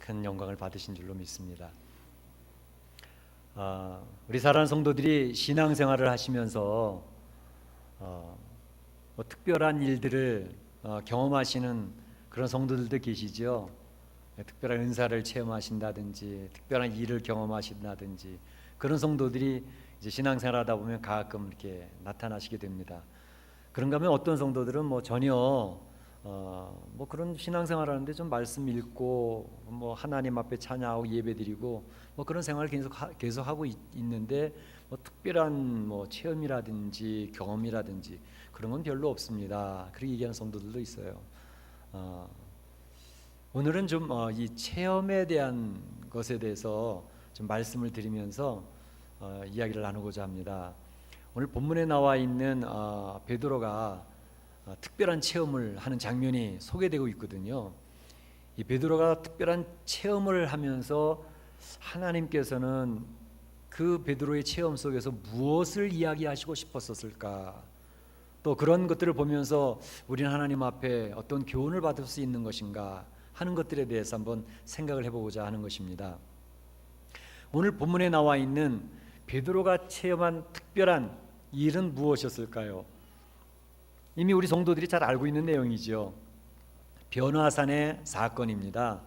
큰 영광을 받으신 줄로 믿습니다. 우리 사랑하는 성도들이 신앙생활을 하시면서 뭐 특별한 일들을 경험하시는 그런 성도들도 계시죠. 특별한 은사를 체험하신다든지 특별한 일을 경험하신다든지 그런 성도들이 이제 신앙생활하다 보면 가끔 이렇게 나타나시게 됩니다. 그런가 하면 어떤 성도들은 뭐 전혀 뭐 그런 신앙생활하는데 좀 말씀 읽고 뭐 하나님 앞에 찬양하고 예배드리고 뭐 그런 생활을 계속 하고 있는데 뭐 특별한 뭐 체험이라든지 경험이라든지 그런 건 별로 없습니다. 그렇게 얘기하는 성도들도 있어요. 오늘은 좀 이 체험에 대한 것에 대해서 좀 말씀을 드리면서 이야기를 나누고자 합니다. 오늘 본문에 나와 있는 베드로가 특별한 체험을 하는 장면이 소개되고 있거든요. 이 베드로가 특별한 체험을 하면서 하나님께서는 그 베드로의 체험 속에서 무엇을 이야기하시고 싶었을까? 또 그런 것들을 보면서 우리는 하나님 앞에 어떤 교훈을 받을 수 있는 것인가 하는 것들에 대해서 한번 생각을 해보고자 하는 것입니다. 오늘 본문에 나와 있는 베드로가 체험한 특별한 일은 무엇이었을까요? 이미 우리 성도들이 잘 알고 있는 내용이죠. 변화산의 사건입니다.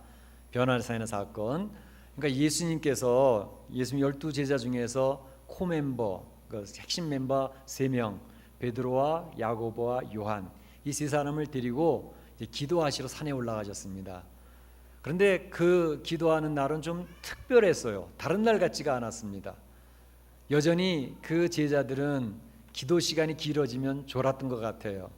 변화산의 사건. 그러니까 예수님께서 예수님 12제자 중에서 코멤버, 그 핵심 멤버 3명, 베드로와 야고보와 요한, 이 세 사람을 데리고 기도하시러 산에 올라가셨습니다. 그런데 그 기도하는 날은 좀 특별했어요. 다른 날 같지가 않았습니다. 여전히 그 제자들은 기도 시간이 길어지면 졸았던 것 같아요.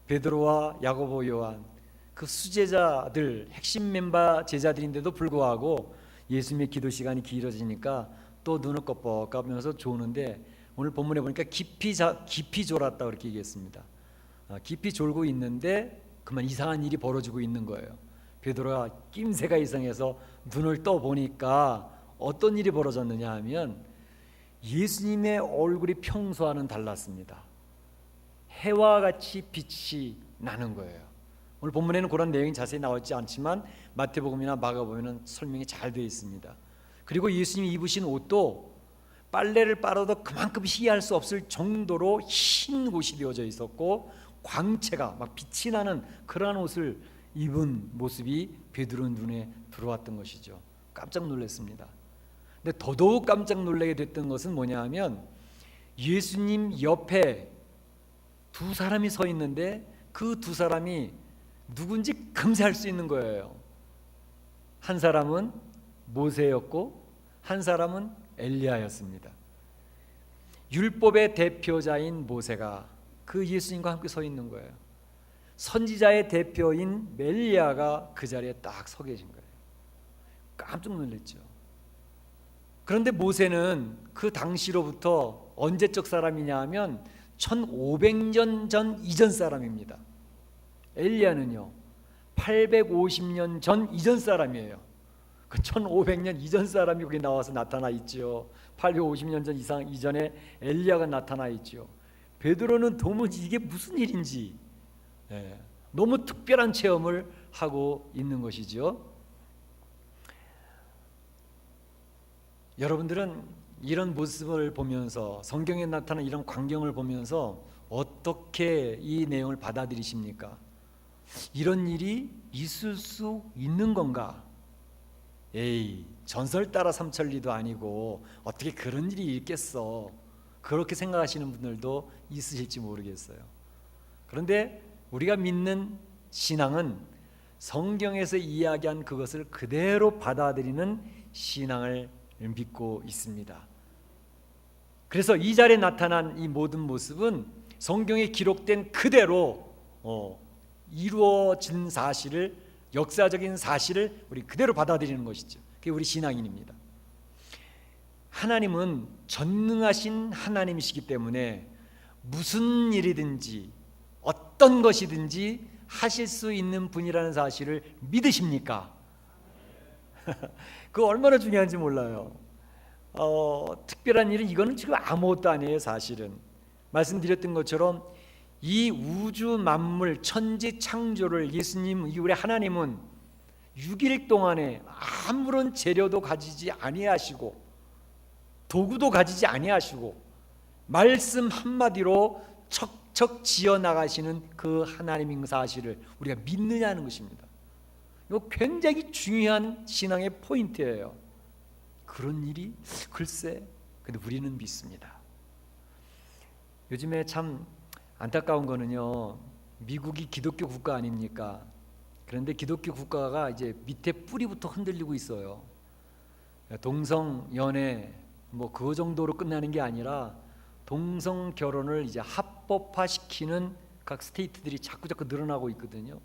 베드로와 야고보, 요한, 그 수제자들, 핵심 멤버 제자들인데도 불구하고 예수님의 기도 시간이 길어지니까 또 눈을 껌뻑하면서 조는데 오늘 본문에 보니까 깊이 졸았다 그렇게 얘기했습니다. 깊이 졸고 있는데 그만 이상한 일이 벌어지고 있는 거예요. 베드로가 낌새가 이상해서 눈을 떠 보니까 어떤 일이 벌어졌느냐 하면 예수님의 얼굴이 평소와는 달랐습니다. 해와 같이 빛이 나는 거예요. 오늘 본문에는 그런 내용이 자세히 나와 있지 않지만 마태복음이나 마가복음에는 설명이 잘 되어 있습니다. 그리고 예수님이 입으신 옷도 빨래를 빨아도 그만큼 희할 수 없을 정도로 흰 옷이 되어져 있었고 광채가 막 빛이 나는 그러한 옷을 입은 모습이 베드로 눈에 들어왔던 것이죠. 깜짝 놀랐습니다. 근데 더더욱 깜짝 놀라게 됐던 것은 뭐냐 하면 예수님 옆에 두 사람이 서 있는데 그 두 사람이 누군지 금세 알 수 있는 거예요. 한 사람은 모세였고 한 사람은 엘리야였습니다. 율법의 대표자인 모세가 그 예수님과 함께 서 있는 거예요. 선지자의 대표인 멜리야가 그 자리에 딱 서 계신 거예요. 깜짝 놀랐죠. 그런데 모세는 그 당시로부터 언제적 사람이냐 하면 1500년 전 이전 사람입니다. 엘리야는요 850년 전 이전 사람이에요. 그 1500년 이전 사람이 거기 나와서 나타나 있죠. 850년 전 이전에 엘리야가 나타나 있죠. 베드로는 도무지 이게 무슨 일인지 너무 특별한 체험을 하고 있는 것이죠. 여러분들은 이런 모습을 보면서 성경에 나타난 이런 광경을 보면서 어떻게 이 내용을 받아들이십니까? 이런 일이 있을 수 있는 건가? 에이, 전설 따라 삼천리도 아니고 어떻게 그런 일이 있겠어? 그렇게 생각하시는 분들도 있으실지 모르겠어요. 그런데 우리가 믿는 신앙은 성경에서 이야기한 그것을 그대로 받아들이는 신앙을 믿고 있습니다. 그래서 이 자리에 나타난 이 모든 모습은 성경에 기록된 그대로 이루어진 사실을, 역사적인 사실을 우리 그대로 받아들이는 것이죠. 그게 우리 신앙인입니다. 하나님은 전능하신 하나님이시기 때문에 무슨 일이든지 어떤 것이든지 하실 수 있는 분이라는 사실을 믿으십니까? 그거 얼마나 중요한지 몰라요. 특별한 일은 이거는 지금 아무것도 아니에요. 사실은 말씀드렸던 것처럼 이 우주 만물 천지 창조를 예수님, 우리 하나님은 6일 동안에 아무런 재료도 가지지 아니하시고 도구도 가지지 아니하시고 말씀 한마디로 척척 지어 나가시는 그 하나님의 사실을 우리가 믿느냐는 것입니다. 이거 굉장히 중요한 신앙의 포인트예요. 그런 일이 글쎄, 근데 우리는 믿습니다. 요즘에 참 안타까운 거는요, 미국이 기독교 국가 아닙니까? 그런데 기독교 국가가 이제 밑에 뿌리부터 흔들리고 있어요. 동성 연애 뭐 그 정도로 끝나는 게 아니라 동성 결혼을 이제 합법화시키는 각 스테이트들이 자꾸 늘어나고 있거든요.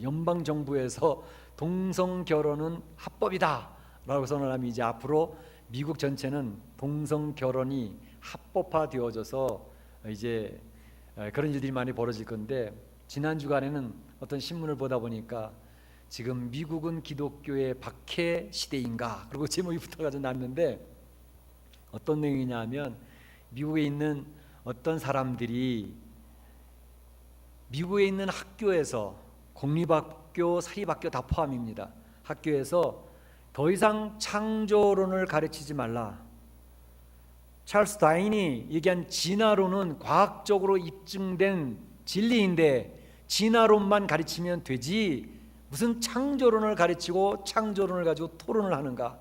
연방 정부에서 동성 결혼은 합법이다라고 선언하면 이제 앞으로 미국 전체는 동성 결혼이 합법화되어져서 이제 그런 일들이 많이 벌어질 건데, 지난 주간에는 어떤 신문을 보다 보니까 지금 미국은 기독교의 박해 시대인가, 그리고 제목이 붙어가지고 났는데 어떤 내용이냐 하면 미국에 있는 어떤 사람들이 미국에 있는 학교에서 공립학교, 사립학교 다 포함입니다. 학교에서 더 이상 창조론을 가르치지 말라. 찰스 다윈이 얘기한 진화론은 과학적으로 입증된 진리인데 진화론만 가르치면 되지 무슨 창조론을 가르치고 창조론을 가지고 토론을 하는가?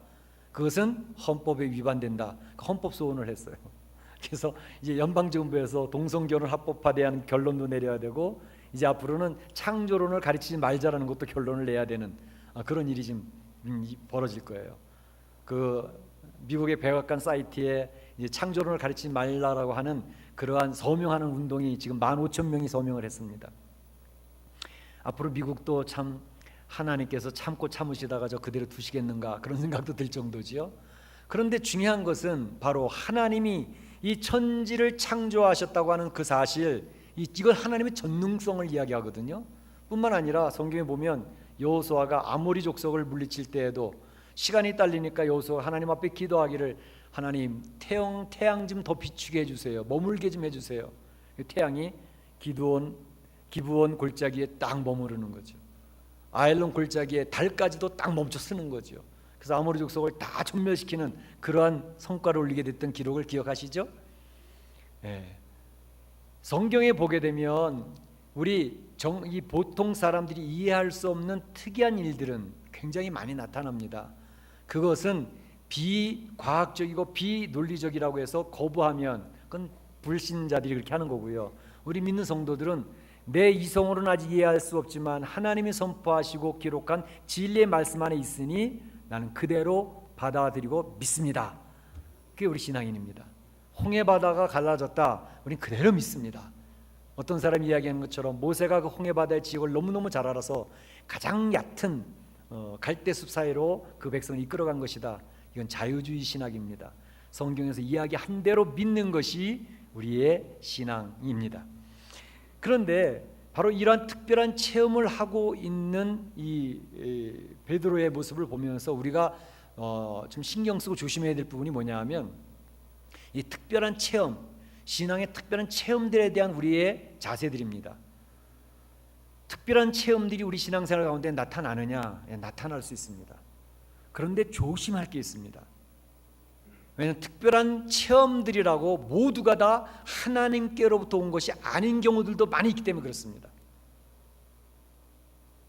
그것은 헌법에 위반된다. 헌법 소원을 했어요. 그래서 이제 연방정부에서 동성결혼 합법화대한 결론도 내려야 되고, 이제 앞으로는 창조론을 가르치지 말자라는 것도 결론을 내야 되는 그런 일이 지금 벌어질 거예요. 그 미국의 백악관 사이트에 이제 창조론을 가르치지 말라라고 하는 그러한 서명하는 운동이 지금 15,000명이 서명을 했습니다. 앞으로 미국도 참 하나님께서 참고 참으시다가 저 그대로 두시겠는가 그런 생각도 들 정도지요. 그런데 중요한 것은 바로 하나님이 이 천지를 창조하셨다고 하는 그 사실, 이건 하나님의 전능성을 이야기하거든요. 뿐만 아니라 성경에 보면 여호수아가 아모리 족속을 물리칠 때에도 시간이 딸리니까 여호수아가 하나님 앞에 기도하기를, 하나님 태양 좀 더 비추게 해주세요. 머물게 좀 해주세요. 태양이 기브온 골짜기에 딱 머무르는 거죠. 아일론 골짜기에 달까지도 딱 멈춰 쓰는 거죠. 그래서 아모리 족속을 다 전멸시키는 그러한 성과를 올리게 됐던 기록을 기억하시죠? 예. 성경에 보게 되면 이 보통 사람들이 이해할 수 없는 특이한 일들은 굉장히 많이 나타납니다. 그것은 비과학적이고 비논리적이라고 해서 거부하면 그건 불신자들이 그렇게 하는 거고요. 우리 믿는 성도들은 내 이성으로는 아직 이해할 수 없지만 하나님이 선포하시고 기록한 진리의 말씀 안에 있으니 나는 그대로 받아들이고 믿습니다. 그게 우리 신앙인입니다. 홍해바다가 갈라졌다, 우리는 그대로 믿습니다. 어떤 사람이 이야기하는 것처럼 모세가 그 홍해바다의 지역을 너무너무 잘 알아서 가장 얕은 갈대숲 사이로 그 백성을 이끌어간 것이다. 이건 자유주의 신학입니다. 성경에서 이야기한 대로 믿는 것이 우리의 신앙입니다. 그런데 바로 이러한 특별한 체험을 하고 있는 이 베드로의 모습을 보면서 우리가 좀 신경 쓰고 조심해야 될 부분이 뭐냐 하면, 이 특별한 체험, 신앙의 특별한 체험들에 대한 우리의 자세들입니다. 특별한 체험들이 우리 신앙생활 가운데 나타나느냐? 나타날 수 있습니다. 그런데 조심할 게 있습니다. 왜냐하면 특별한 체험들이라고 모두가 다 하나님께로부터 온 것이 아닌 경우들도 많이 있기 때문에 그렇습니다.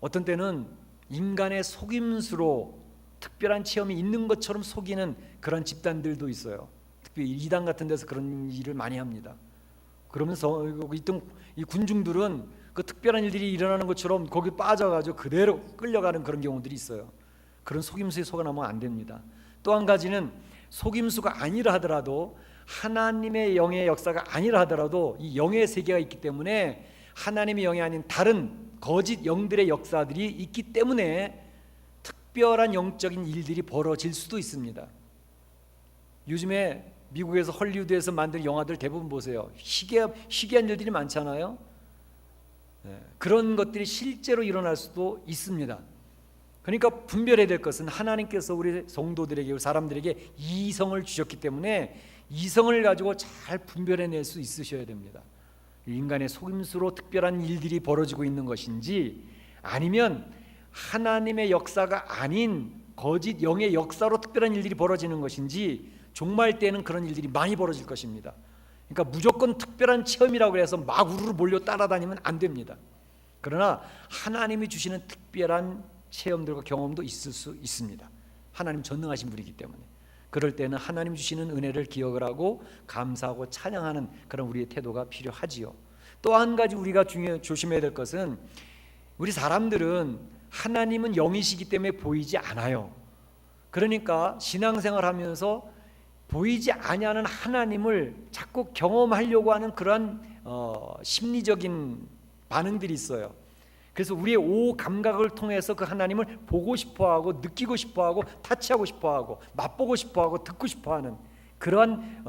어떤 때는 인간의 속임수로 특별한 체험이 있는 것처럼 속이는 그런 집단들도 있어요. 특별히 이단 같은 데서 그런 일을 많이 합니다. 그러면서 있던 이 군중들은 그 특별한 일들이 일어나는 것처럼 거기 빠져가지고 그대로 끌려가는 그런 경우들이 있어요. 그런 속임수에 속아나면 안 됩니다. 또 한 가지는 속임수가 아니라 하더라도, 하나님의 영의 역사가 아니라 하더라도 이 영의 세계가 있기 때문에 하나님의 영이 아닌 다른 거짓 영들의 역사들이 있기 때문에 특별한 영적인 일들이 벌어질 수도 있습니다. 요즘에 미국에서 헐리우드에서 만든 영화들 대부분 보세요. 희귀한 일들이 많잖아요. 그런 것들이 실제로 일어날 수도 있습니다. 그러니까 분별해야 될 것은 하나님께서 우리 성도들에게, 우리 사람들에게 이성을 주셨기 때문에 이성을 가지고 잘 분별해낼 수 있으셔야 됩니다. 인간의 속임수로 특별한 일들이 벌어지고 있는 것인지, 아니면 하나님의 역사가 아닌 거짓 영의 역사로 특별한 일들이 벌어지는 것인지, 종말 때는 그런 일들이 많이 벌어질 것입니다. 그러니까 무조건 특별한 체험이라고 해서 막 우르르 몰려 따라다니면 안 됩니다. 그러나 하나님이 주시는 특별한 체험들과 경험도 있을 수 있습니다. 하나님 전능하신 분이기 때문에. 그럴 때는 하나님 주시는 은혜를 기억을 하고 감사하고 찬양하는 그런 우리의 태도가 필요하지요. 또 한 가지 우리가 조심해야 될 것은, 우리 사람들은 하나님은 영이시기 때문에 보이지 않아요. 그러니까 신앙생활 하면서 보이지 아니하는 하나님을 자꾸 경험하려고 하는 그러한 심리적인 반응들이 있어요. 그래서 우리의 오 감각을 통해서 그 하나님을 보고 싶어하고, 느끼고 싶어하고, 타치하고 싶어하고, 맛보고 싶어하고, 듣고 싶어하는 그러한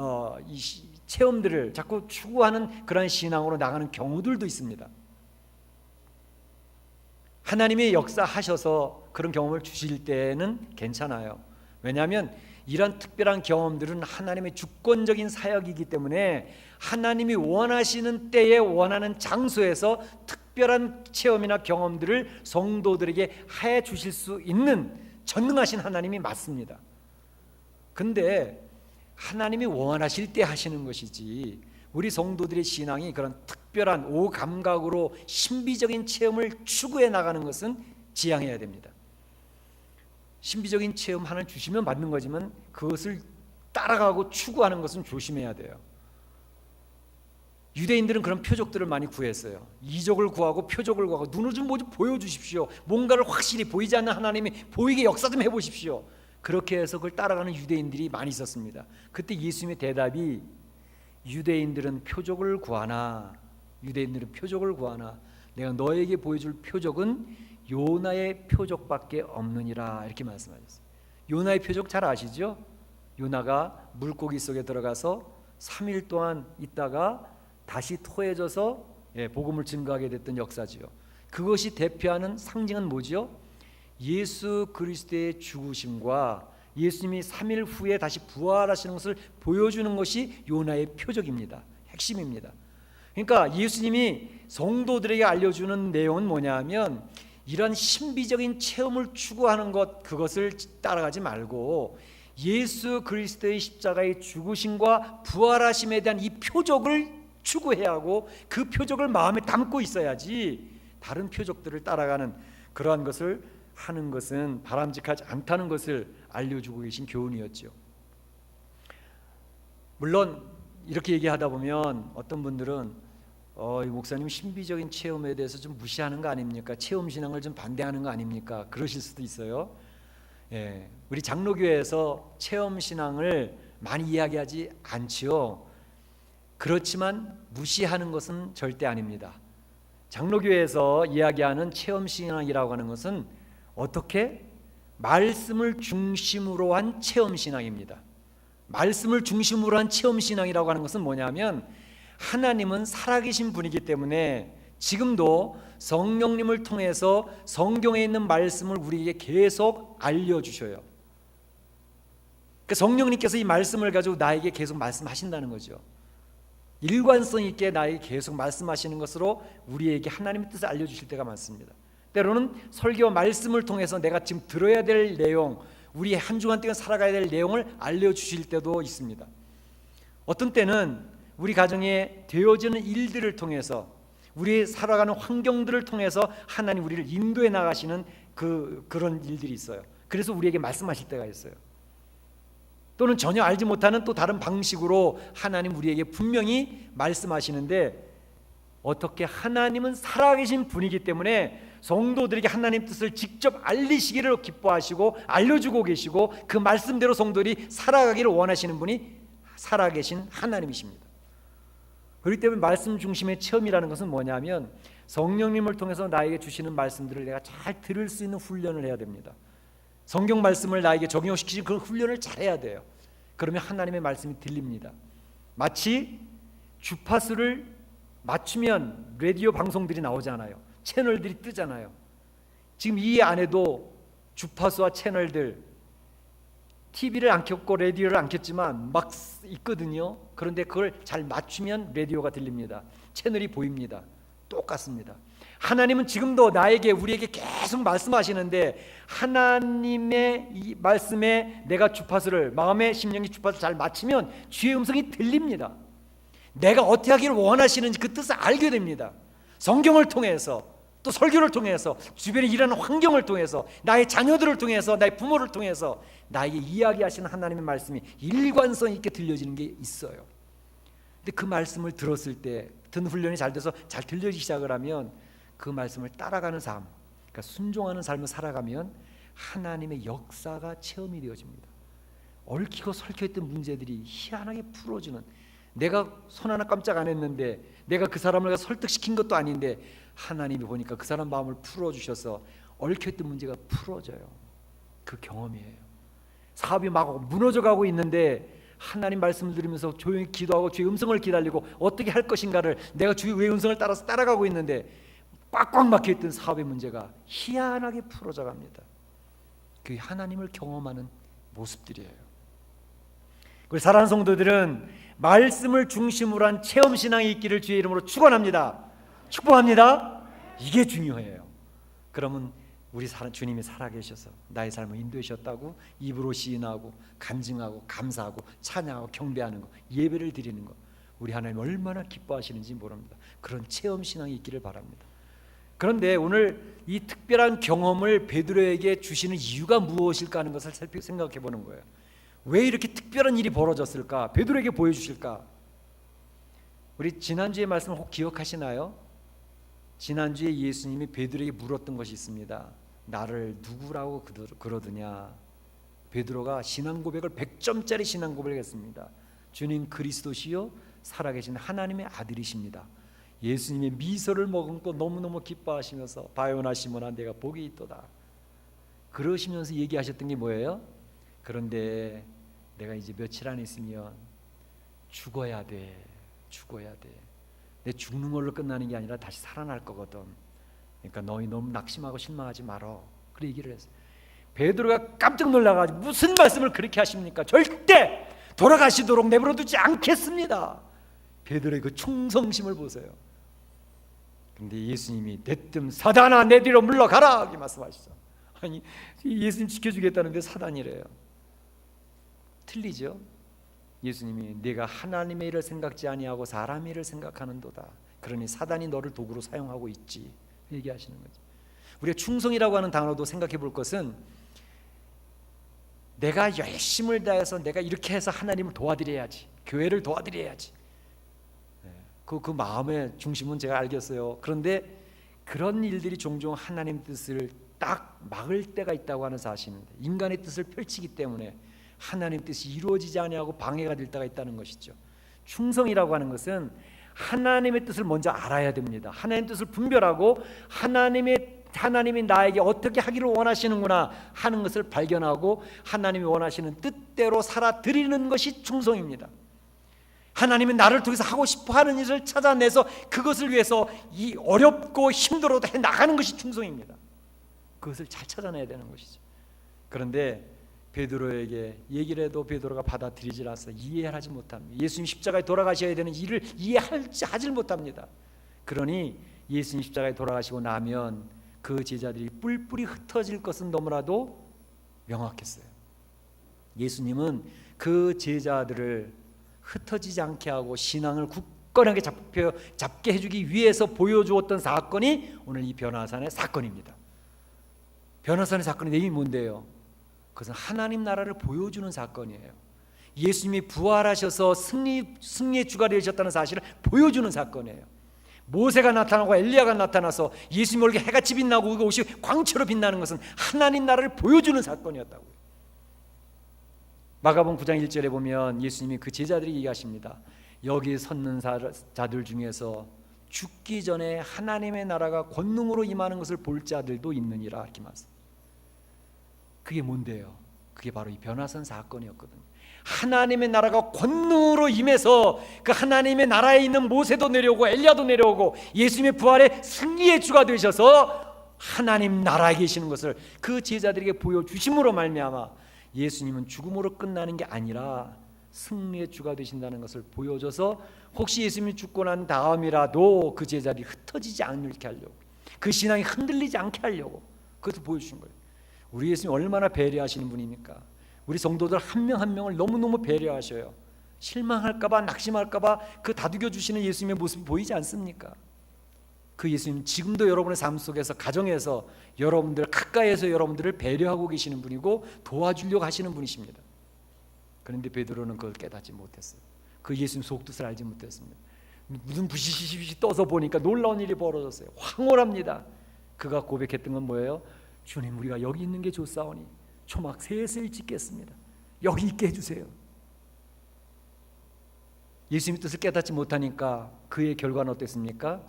이 체험들을 자꾸 추구하는 그러한 신앙으로 나가는 경우들도 있습니다. 하나님의 역사하셔서 그런 경험을 주실 때는 괜찮아요. 왜냐하면 이런 특별한 경험들은 하나님의 주권적인 사역이기 때문에 하나님이 원하시는 때에 원하는 장소에서 특별한 체험이나 경험들을 성도들에게 해 주실 수 있는 전능하신 하나님이 맞습니다. 근데 하나님이 원하실 때 하시는 것이지, 우리 성도들의 신앙이 그런 특별한 오감각으로 신비적인 체험을 추구해 나가는 것은 지양해야 됩니다. 신비적인 체험 하나 주시면 맞는 거지만 그것을 따라가고 추구하는 것은 조심해야 돼요. 유대인들은 그런 표적들을 많이 구했어요. 이적을 구하고 표적을 구하고, 눈을 좀 뭐 좀 보여주십시오. 뭔가를 확실히 보이지 않는 하나님이 보이게 역사 좀 해보십시오. 그렇게 해서 그걸 따라가는 유대인들이 많이 있었습니다. 그때 예수님의 대답이, 유대인들은 표적을 구하나 내가 너에게 보여줄 표적은 요나의 표적밖에 없느니라, 이렇게 말씀하셨어요. 요나의 표적 잘 아시죠? 요나가 물고기 속에 들어가서 3일 동안 있다가 다시 토해져서 복음을 증거하게 됐던 역사지요. 그것이 대표하는 상징은 뭐죠? 예수 그리스도의 죽으심과 예수님이 3일 후에 다시 부활하시는 것을 보여주는 것이 요나의 표적입니다. 핵심입니다. 그러니까 예수님이 성도들에게 알려주는 내용은 뭐냐 하면, 이런 신비적인 체험을 추구하는 것, 그것을 따라가지 말고 예수 그리스도의 십자가의 죽으심과 부활하심에 대한 이 표적을 추구해야 하고, 그 표적을 마음에 담고 있어야지 다른 표적들을 따라가는 그러한 것을 하는 것은 바람직하지 않다는 것을 알려주고 계신 교훈이었죠. 물론 이렇게 얘기하다 보면 어떤 분들은 이 목사님 신비적인 체험에 대해서 좀 무시하는 거 아닙니까? 체험 신앙을 좀 반대하는 거 아닙니까? 그러실 수도 있어요. 우리 장로교회에서 체험 신앙을 많이 이야기하지 않지요. 그렇지만 무시하는 것은 절대 아닙니다. 장로교회에서 이야기하는 체험 신앙이라고 하는 것은 어떻게? 말씀을 중심으로 한 체험 신앙입니다. 말씀을 중심으로 한 체험 신앙이라고 하는 것은 뭐냐면, 하나님은 살아계신 분이기 때문에 지금도 성령님을 통해서 성경에 있는 말씀을 우리에게 계속 알려주셔요. 그러니까 성령님께서 이 말씀을 가지고 나에게 계속 말씀하신다는 거죠. 일관성 있게 나에게 계속 말씀하시는 것으로 우리에게 하나님의 뜻을 알려주실 때가 많습니다. 때로는 설교 말씀을 통해서 내가 지금 들어야 될 내용, 우리 한 주간 동안 살아가야 될 내용을 알려주실 때도 있습니다. 어떤 때는 우리 가정에 되어지는 일들을 통해서, 우리 살아가는 환경들을 통해서 하나님 우리를 인도해 나가시는 그런 일들이 있어요. 그래서 우리에게 말씀하실 때가 있어요. 또는 전혀 알지 못하는 또 다른 방식으로 하나님 우리에게 분명히 말씀하시는데, 어떻게? 하나님은 살아계신 분이기 때문에 성도들에게 하나님 뜻을 직접 알리시기를 기뻐하시고 알려주고 계시고, 그 말씀대로 성도들이 살아가기를 원하시는 분이 살아계신 하나님이십니다. 그렇기 때문에 말씀 중심의 체험이라는 것은 뭐냐면, 성령님을 통해서 나에게 주시는 말씀들을 내가 잘 들을 수 있는 훈련을 해야 됩니다. 성경 말씀을 나에게 적용시키는 그 훈련을 잘해야 돼요. 그러면 하나님의 말씀이 들립니다. 마치 주파수를 맞추면 라디오 방송들이 나오잖아요. 채널들이 뜨잖아요. 지금 이 안에도 주파수와 채널들, TV를 안 켰고 라디오를 안 켰지만 막 있거든요. 그런데 그걸 잘 맞추면 라디오가 들립니다. 채널이 보입니다. 똑같습니다. 하나님은 지금도 나에게, 우리에게 계속 말씀하시는데, 하나님의 이 말씀에 내가 주파수를, 마음의 심령의 주파수를 잘 맞추면 주의 음성이 들립니다. 내가 어떻게 하기를 원하시는지 그 뜻을 알게 됩니다. 성경을 통해서, 또 설교를 통해서, 주변에 일하는 환경을 통해서, 나의 자녀들을 통해서, 나의 부모를 통해서 나에게 이야기하시는 하나님의 말씀이 일관성 있게 들려지는 게 있어요. 근데 그 말씀을 들었을 때, 듣는 훈련이 잘 돼서 잘 들려지기 시작을 하면 그 말씀을 따라가는 삶, 그러니까 순종하는 삶을 살아가면 하나님의 역사가 체험이 되어집니다. 얽히고 설켜있던 문제들이 희한하게 풀어주는, 내가 손 하나 깜짝 안 했는데, 내가 그 사람을 설득시킨 것도 아닌데 하나님이 보니까 그 사람 마음을 풀어주셔서 얽혀있던 문제가 풀어져요. 그 경험이에요. 사업이 막 무너져가고 있는데 하나님 말씀을 들으면서 조용히 기도하고 주의 음성을 기다리고 어떻게 할 것인가를 내가 주의 음성을 따라서 따라가고 있는데 꽉꽉 막혀있던 사업의 문제가 희한하게 풀어져 갑니다. 그 하나님을 경험하는 모습들이에요. 우리 사랑하는 성도들은 말씀을 중심으로 한 체험신앙이 있기를 주의 이름으로 축원합니다. 축복합니다. 이게 중요해요. 그러면 우리 주님이 살아계셔서 나의 삶을 인도하셨다고 입으로 시인하고 간증하고 감사하고 찬양하고 경배하는 거, 예배를 드리는 거, 우리 하나님 얼마나 기뻐하시는지 모릅니다. 그런 체험신앙이 있기를 바랍니다. 그런데 오늘 이 특별한 경험을 베드로에게 주시는 이유가 무엇일까 하는 것을 생각해 보는 거예요. 왜 이렇게 특별한 일이 벌어졌을까? 베드로에게 보여주실까? 우리 지난주의 말씀을 혹 기억하시나요? 지난주에 예수님이 베드로에게 물었던 것이 있습니다. 나를 누구라고 그러느냐? 베드로가 신앙 고백을 100점짜리 신앙 고백을 했습니다. 주님 그리스도시요 살아계신 하나님의 아들이십니다. 예수님의 미소를 머금고 너무너무 기뻐하시면서 바요나 시몬아 내가 복이 있도다 그러시면서 얘기하셨던 게 뭐예요? 그런데 내가 이제 며칠 안에 있으면 죽어야 돼. 내 죽는 걸로 끝나는 게 아니라 다시 살아날 거거든. 그러니까 너희 너무 낙심하고 실망하지 말어. 그래 얘기를 했어요. 베드로가 깜짝 놀라가지고 무슨 말씀을 그렇게 하십니까? 절대 돌아가시도록 내버려두지 않겠습니다. 베드로의 그 충성심을 보세요. 근데 예수님이 대뜸 사단아 내 뒤로 물러가라 이렇게 말씀하시죠. 아니 예수님 지켜주겠다는데 사단이래요. 틀리죠? 예수님이 네가 하나님의 일을 생각지 아니하고 사람의 일을 생각하는도다. 그러니 사단이 너를 도구로 사용하고 있지 얘기하시는 거죠. 우리가 충성이라고 하는 단어도 생각해 볼 것은 내가 열심을 다해서 내가 이렇게 해서 하나님을 도와드려야지, 교회를 도와드려야지. 그 마음의 중심은 제가 알겠어요. 그런데 그런 일들이 종종 하나님 뜻을 딱 막을 때가 있다고 하는 사실인데, 인간의 뜻을 펼치기 때문에 하나님 뜻이 이루어지지 아니하고 방해가 될 때가 있다는 것이죠. 충성이라고 하는 것은 하나님의 뜻을 먼저 알아야 됩니다. 하나님의 뜻을 분별하고 하나님이 나에게 어떻게 하기를 원하시는구나 하는 것을 발견하고 하나님이 원하시는 뜻대로 살아드리는 것이 충성입니다. 하나님이 나를 통해서 하고 싶어하는 일을 찾아내서 그것을 위해서 이 어렵고 힘들어도 해나가는 것이 충성입니다. 그것을 잘 찾아내야 되는 것이죠. 그런데 베드로에게 얘기를 해도 베드로가 받아들이질 않아서 이해하지 못합니다. 예수님 십자가에 돌아가셔야 되는 일을 이해하지 못합니다. 그러니 예수님 십자가에 돌아가시고 나면 그 제자들이 뿔뿔이 흩어질 것은 너무나도 명확했어요. 예수님은 그 제자들을 흩어지지 않게 하고 신앙을 굳건하게 잡게 해주기 위해서 보여주었던 사건이 오늘 이 변화산의 사건입니다. 변화산의 사건의 내용이 뭔데요? 그것은 하나님 나라를 보여주는 사건이에요. 예수님이 부활하셔서 승리의 주가 되셨다는 사실을 보여주는 사건이에요. 모세가 나타나고 엘리야가 나타나서 예수님이 올게 해같이 빛나고 그 옷이 광채로 빛나는 것은 하나님 나라를 보여주는 사건이었다고요. 마가복음 9장 1절에 보면 예수님이 그 제자들이 얘기하십니다. 여기 섰는 자들 중에서 죽기 전에 하나님의 나라가 권능으로 임하는 것을 볼 자들도 있느니라 이렇게 말씀. 그게 뭔데요? 그게 바로 이 변화산 사건이었거든요. 하나님의 나라가 권능으로 임해서 그 하나님의 나라에 있는 모세도 내려오고 엘리야도 내려오고 예수님의 부활의 승리의 주가 되셔서 하나님 나라에 계시는 것을 그 제자들에게 보여주심으로 말미암아 예수님은 죽음으로 끝나는 게 아니라 승리의 주가 되신다는 것을 보여줘서 혹시 예수님이 죽고 난 다음이라도 그 제자들이 흩어지지 않게 하려고, 그 신앙이 흔들리지 않게 하려고 그것을 보여주신 거예요. 우리 예수님 얼마나 배려하시는 분입니까? 우리 성도들 한 명 한 명을 너무너무 배려하셔요. 실망할까봐, 낙심할까봐 그 다독여 주시는 예수님의 모습이 보이지 않습니까? 그 예수님 지금도 여러분의 삶 속에서, 가정에서 여러분들 가까이에서 여러분들을 배려하고 계시는 분이고 도와주려고 하시는 분이십니다. 그런데 베드로는 그걸 깨닫지 못했어요. 그 예수님 속뜻을 알지 못했습니다. 무슨 부시시시 떠서 보니까 놀라운 일이 벌어졌어요. 황홀합니다. 그가 고백했던 건 뭐예요? 주님, 우리가 여기 있는 게 좋사오니 초막 셋을 짓겠습니다. 여기 있게 해주세요. 예수님의 뜻을 깨닫지 못하니까 그의 결과는 어땠습니까?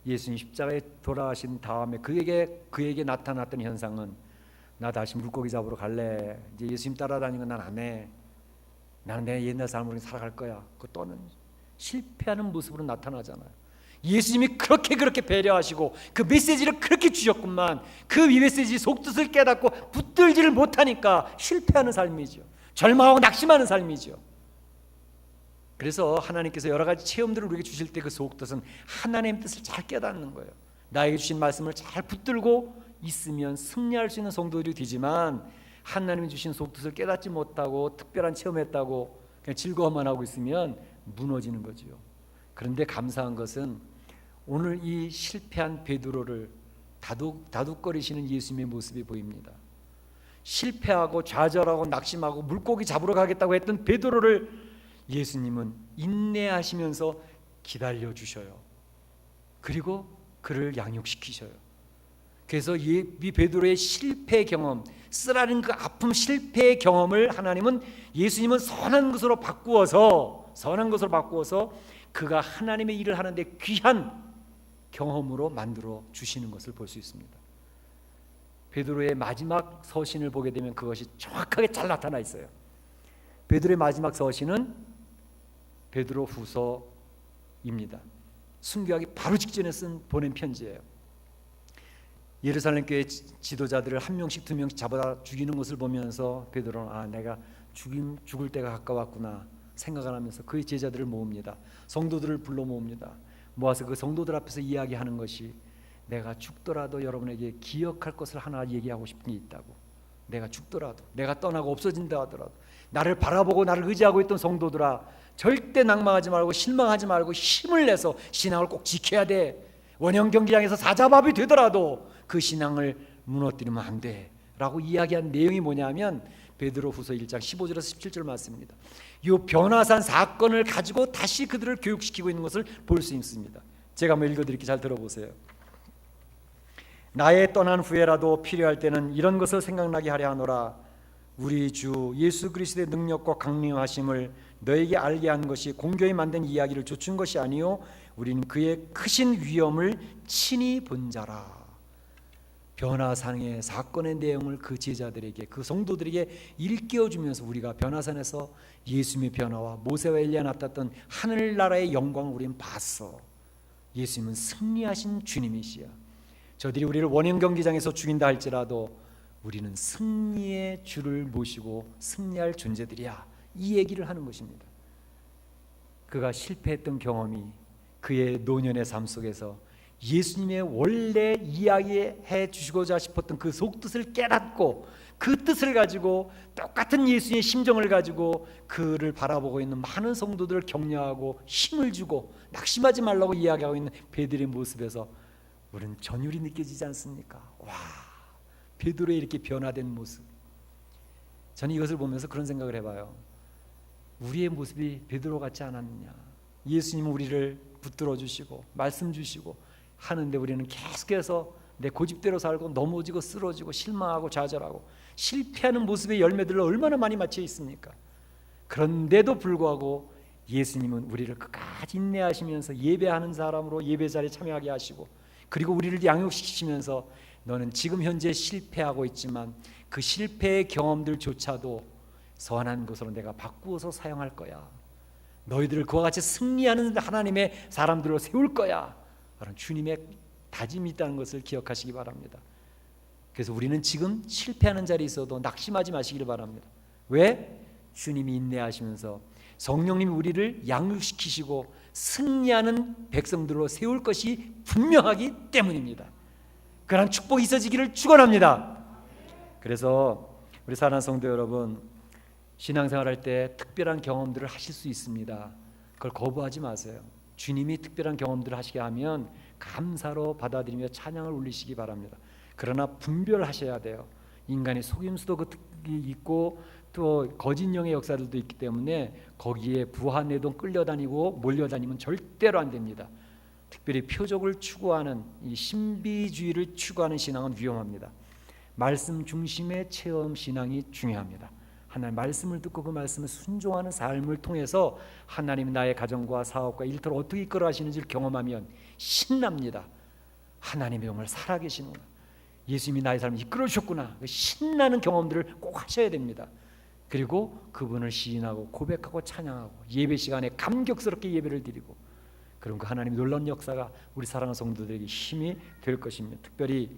예수님 십자가에 돌아가신 다음에 그에게 나타났던 현상은 나 다시 물고기 잡으러 갈래. 이제 예수님 따라다니는 건 난 안 해. 나는 내 옛날 삶으로 살아갈 거야. 그 또는 실패하는 모습으로 나타나잖아요. 예수님이 그렇게 배려하시고 그 메시지를 그렇게 주셨구만. 그 메시지 속뜻을 깨닫고 붙들지를 못하니까 실패하는 삶이죠. 절망하고 낙심하는 삶이죠. 그래서 하나님께서 여러 가지 체험들을 우리에게 주실 때 그 속뜻은 하나님의 뜻을 잘 깨닫는 거예요. 나에게 주신 말씀을 잘 붙들고 있으면 승리할 수 있는 성도들이 되지만, 하나님이 주신 속뜻을 깨닫지 못하고 특별한 체험했다고 그냥 즐거워만 하고 있으면 무너지는 거죠. 그런데 감사한 것은 오늘 이 실패한 베드로를 다독거리시는 예수님의 모습이 보입니다. 실패하고 좌절하고 낙심하고 물고기 잡으러 가겠다고 했던 베드로를 예수님은 인내하시면서 기다려 주셔요. 그리고 그를 양육시키셔요. 그래서 이 베드로의 실패 경험, 쓰라린 그 아픔 실패의 경험을 하나님은, 예수님은 선한 것으로 바꾸어서 그가 하나님의 일을 하는데 귀한 경험으로 만들어 주시는 것을 볼 수 있습니다. 베드로의 마지막 서신을 보게 되면 그것이 정확하게 잘 나타나 있어요. 베드로의 마지막 서신은 베드로 후서입니다. 순교하기 바로 직전에 보낸 편지예요. 예루살렘 교회 지도자들을 한 명씩 두 명씩 잡아 죽이는 것을 보면서 베드로는 내가 죽을 때가 가까웠구나 생각을 하면서 그의 제자들을 모읍니다. 성도들을 불러 모읍니다. 모아서 그 성도들 앞에서 이야기하는 것이, 내가 죽더라도 여러분에게 기억할 것을 하나 얘기하고 싶은 게 있다고. 내가 죽더라도, 내가 떠나고 없어진다 하더라도 나를 바라보고 나를 의지하고 있던 성도들아, 절대 낭망하지 말고 실망하지 말고 힘을 내서 신앙을 꼭 지켜야 돼. 원형 경기장에서 사자밥이 되더라도 그 신앙을 무너뜨리면 안 돼 라고 이야기한 내용이 뭐냐면 베드로 후서 1장 15절에서 17절 말씀입니다. 이 변화산 사건을 가지고 다시 그들을 교육시키고 있는 것을 볼 수 있습니다. 제가 한번 읽어드릴게요. 잘 들어보세요. 나의 떠난 후에라도 필요할 때는 이런 것을 생각나게 하려 하노라. 우리 주 예수 그리스도의 능력과 강림하심을 너에게 알게 한 것이 공교히 만든 이야기를 조춘 것이 아니요 우리는 그의 크신 위엄을 친히 본 자라. 변화산의 사건의 내용을 그 제자들에게, 그 성도들에게 일깨워주면서 우리가 변화산에서 예수님의 변화와 모세와 엘리야 나타났던 하늘나라의 영광을 우리는 봤어. 예수님은 승리하신 주님이시야. 저들이 우리를 원형 경기장에서 죽인다 할지라도 우리는 승리의 주를 모시고 승리할 존재들이야. 이 얘기를 하는 것입니다. 그가 실패했던 경험이 그의 노년의 삶 속에서 예수님의 원래 이야기해 주시고자 싶었던 그 속뜻을 깨닫고 그 뜻을 가지고 똑같은 예수님의 심정을 가지고 그를 바라보고 있는 많은 성도들을 격려하고 힘을 주고 낙심하지 말라고 이야기하고 있는 베드로의 모습에서 우리는 전율이 느껴지지 않습니까? 와, 베드로의 이렇게 변화된 모습. 저는 이것을 보면서 그런 생각을 해봐요. 우리의 모습이 베드로 같지 않았느냐. 예수님은 우리를 붙들어 주시고 말씀 주시고 하는데 우리는 계속해서 내 고집대로 살고 넘어지고 쓰러지고 실망하고 좌절하고 실패하는 모습의 열매들로 얼마나 많이 맞춰 있습니까? 그런데도 불구하고 예수님은 우리를 끝까지 인내하시면서 예배하는 사람으로 예배 자리에 참여하게 하시고, 그리고 우리를 양육시키시면서 너는 지금 현재 실패하고 있지만 그 실패의 경험들조차도 선한 것으로 내가 바꾸어서 사용할 거야. 너희들을 그와 같이 승리하는 하나님의 사람들로 세울 거야. 그런 주님의 다짐이 있다는 것을 기억하시기 바랍니다. 그래서 우리는 지금 실패하는 자리에 있어도 낙심하지 마시기를 바랍니다. 왜? 주님이 인내하시면서 성령님이 우리를 양육시키시고 승리하는 백성들로 세울 것이 분명하기 때문입니다. 그런 축복이 있어지기를 축원합니다. 그래서 우리 사랑하는 성도 여러분, 신앙생활할 때 특별한 경험들을 하실 수 있습니다. 그걸 거부하지 마세요. 주님이 특별한 경험들을 하시게 하면 감사로 받아들이며 찬양을 올리시기 바랍니다. 그러나 분별하셔야 돼요. 인간의 속임수도 있고 또 거짓 영의 역사들도 있기 때문에 거기에 부하내동 끌려다니고 몰려다니면 절대로 안 됩니다. 특별히 표적을 추구하는 이 신비주의를 추구하는 신앙은 위험합니다. 말씀 중심의 체험 신앙이 중요합니다. 하나님 말씀을 듣고 그 말씀을 순종하는 삶을 통해서 하나님이 나의 가정과 사업과 일터를 어떻게 이끌어 가시는지를 경험하면 신납니다. 하나님이 정말 살아계시는구나, 예수님이 나의 삶을 이끌어 주셨구나, 신나는 경험들을 꼭 하셔야 됩니다. 그리고 그분을 시인하고 고백하고 찬양하고 예배 시간에 감격스럽게 예배를 드리고, 그런 그 하나님의 놀라운 역사가 우리 사랑하는 성도들에게 힘이 될 것입니다. 특별히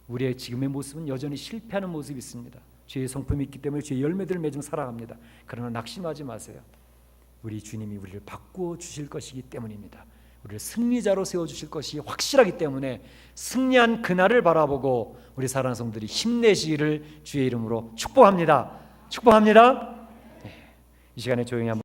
우리의 지금의 모습은 여전히 실패하는 모습이 있습니다. 죄의 성품이 있기 때문에 죄의 열매들을 맺으며 살아갑니다. 그러나 낙심하지 마세요. 우리 주님이 우리를 바꾸어 주실 것이기 때문입니다. 우리를 승리자로 세워주실 것이 확실하기 때문에 승리한 그날을 바라보고 우리 사랑하는 성도들이 힘내시기를 주의 이름으로 축복합니다. 축복합니다. 이 시간에 조용히 한번